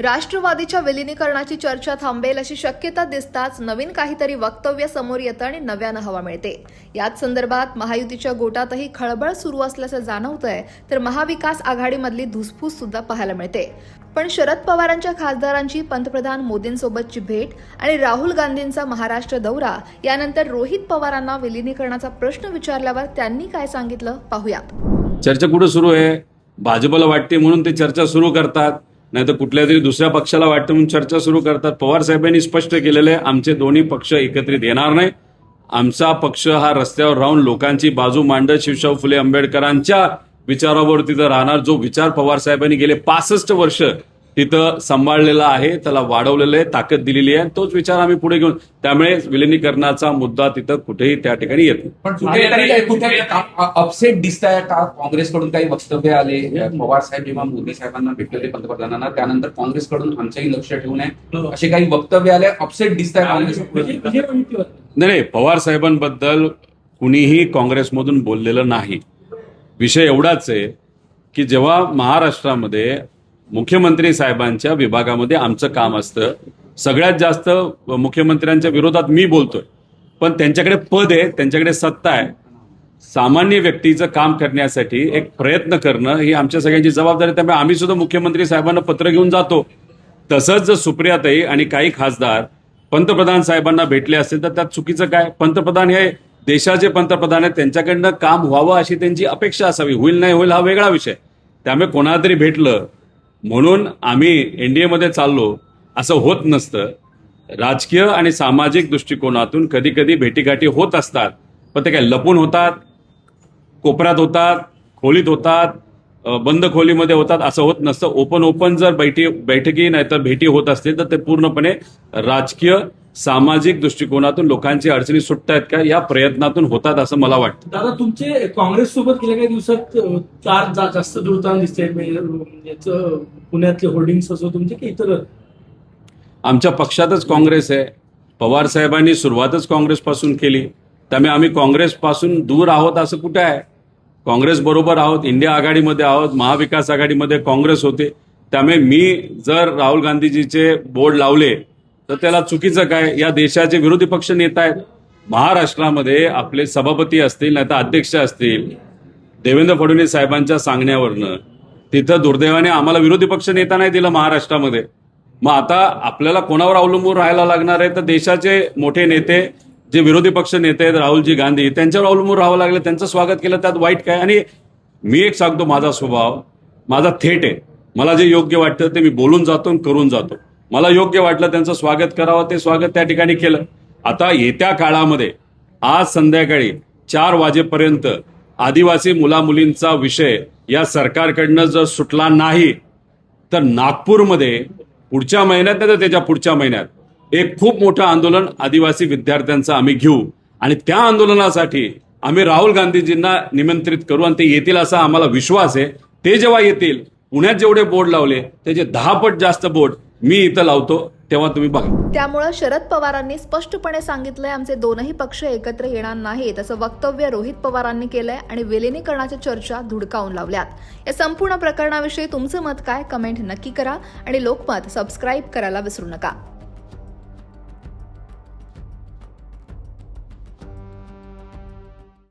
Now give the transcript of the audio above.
राष्ट्रवादीच्या विलिनीकरणाची चर्चा थांबेल अशी शक्यता दिसताच नवीन काहीतरी वक्तव्य समोर येतं आणि नव्यानं हवा मिळते। याच संदर्भात महायुतीच्या गोटातही खळबळ सुरू असल्याचं जाणवतंय, तर महाविकास आघाडीमधली धुसफूस सुद्धा पाहायला मिळते। पण शरद पवारांच्या खासदारांची पंतप्रधान मोदींसोबतची भेट आणि राहुल गांधींचा महाराष्ट्र दौरा यानंतर रोहित पवारांना विलिनीकरणाचा प्रश्न विचारल्यावर त्यांनी काय सांगितलं पाहूयात। चर्चा कुठं सुरू आहे? भाजपला वाटते म्हणून ते चर्चा सुरू करतात, नाही तर कुठल्या तरी दुसऱ्या पक्षाला वाटतं म्हणून चर्चा सुरू करतात। पवार साहेबांनी स्पष्ट केलेलं आहे, आमचे दोन्ही पक्ष एकत्रित येणार नाही। आमचा पक्ष हा रस्त्यावर राहून लोकांची बाजू मांडत शिवशाहू फुले आंबेडकरांच्या विचारावर तिथं राहणार। जो विचार पवार साहेबांनी गेले 65 वर्ष तिथं सांभाळलेला आहे, त्याला वाढवलेलं आहे, ताकद दिलेली आहे, तोच विचार आम्ही पुढे घेऊन, त्यामुळे विलिनीकरणाचा मुद्दा तिथं कुठेही त्या ठिकाणी येत नाही। पण कुठे अपसेट दिसत आहे का? काँग्रेसकडून काही वक्तव्य आले, पवार साहेब जेव्हा मोदी साहेबांना भेटले पंतप्रधानांना, त्यानंतर काँग्रेसकडून आमचंही लक्ष ठेवून आहे असे काही वक्तव्य आले, अपसेट दिसत आहे काँग्रेस? नाही, पवार साहेबांबद्दल कुणीही काँग्रेसमधून बोललेलं नाही। विषय एवढाच आहे की जेव्हा महाराष्ट्रामध्ये मुख्यमंत्री साहेबांच्या विभागामध्ये आमचं काम असतं, सगळ्यात जास्त मुख्यमंत्र्यांच्या विरोधात मी बोलतोय, पण त्यांच्याकडे पद आहे, त्यांच्याकडे सत्ता आहे। सामान्य व्यक्तीचं काम करण्यासाठी एक प्रयत्न करणं ही आमच्या सगळ्यांची जबाबदारी आहे। त्यामुळे आम्ही सुद्धा मुख्यमंत्री साहेबांना पत्र घेऊन जातो। तसंच जर सुप्रियाताई आणि काही खासदार पंतप्रधान साहेबांना भेटले असतील तर त्यात चुकीचं काय? पंतप्रधान हे देशाचे पंतप्रधान आहेत, त्यांच्याकडनं काम व्हावं अशी त्यांची अपेक्षा असावी। होईल नाही होईल हा वेगळा विषय। त्यामुळे कोणाला तरी भेटलं म्हणून आम्ही एनडीएमध्ये चाललो असं होत नसतं। राजकीय आणि सामाजिक दृष्टिकोनातून कधी कधी भेटीगाठी होत असतात, पण ते काय लपून होतात, कोपऱ्यात होतात, खोलीत होतात, बंद खोलीमध्ये होतात असं होत नसतं। ओपन जर बैठकी नाही तर भेटी होत असतील तर ते पूर्णपणे राजकीय सामाजिक दृष्टिकोनातून लोकांची अडचणी सुटतायत का या प्रयत्नातून होतात असं मला वाटतं। दादा, तुमचे काँग्रेस सोबत गेल्या काही दिवसात 4 जास्त जुळताना दिसते, याचं पुण्यातले होर्डिंग्स असो तुमचे की इतर? आमच्या पक्षातच काँग्रेस आहे। पवार साहेबांनी सुरुवातच काँग्रेसपासून केली, त्यामुळे आम्ही काँग्रेसपासून दूर आहोत असं कुठे आहे? काँग्रेस बरोबर आहोत, इंडिया आघाडीमध्ये आहोत, महाविकास आघाडीमध्ये काँग्रेस होते। त्यामुळे मी जर राहुल गांधीजीचे बोर्ड लावले तर त्याला चुकीचं काय? या देशाचे विरोधी पक्ष नेता आहेत, महाराष्ट्रामध्ये आपले सभापती असतील नाही तर अध्यक्ष असतील, देवेंद्र फडणवीस साहेबांच्या सांगण्यावरनं तिथं दुर्दैवाने आम्हाला विरोधी पक्ष नेता नाही दिला महाराष्ट्रामध्ये। मग आता आपल्याला कोणावर अवलंबून राहायला लागणार आहे? तर देशाचे मोठे नेते जे विरोधी पक्ष नेते आहेत राहुलजी गांधी, त्यांच्यावर अवलंबून राहावं लागलं। त्यांचं स्वागत केलं, त्यात वाईट काय? आणि मी एक सांगतो, माझा स्वभाव माझा थेट आहे। मला जे योग्य वाटतं ते मी बोलून जातो आणि करून जातो। मला योग्य वाटलं त्यांचं स्वागत करावं, ते स्वागत त्या ठिकाणी केलं। आता येत्या काळामध्ये आज संध्याकाळी 4 वाजेपर्यंत आदिवासी मुलामुलींचा विषय या सरकारकडनं जर सुटला नाही तर नागपूरमध्ये पुढच्या महिन्यात नाही तर त्याच्या पुढच्या महिन्यात एक खूप मोठं आंदोलन आदिवासी विद्यार्थ्यांचं आम्ही घेऊ आणि त्या आंदोलनासाठी आम्ही राहुल गांधीजींना निमंत्रित करू आणि ते येतील असा आम्हाला विश्वास आहे। ते जेव्हा येतील, पुण्यात जेवढे बोर्ड लावले त्याचे 10 पट जास्त बोर्ड मी इथं लावतो, तेव्हा तुम्ही बघा। त्यामुळे शरद पवारांनी स्पष्टपणे सांगितलंय, आमचे दोनही पक्ष एकत्र येणार नाहीत असं वक्तव्य रोहित पवारांनी केलंय आणि विलिनीकरणाच्या चर्चा धुडकावून लावल्यात। या संपूर्ण प्रकरणाविषयी तुमचं मत काय? कमेंट नक्की करा आणि लोकमत सबस्क्राईब करायला विसरू नका।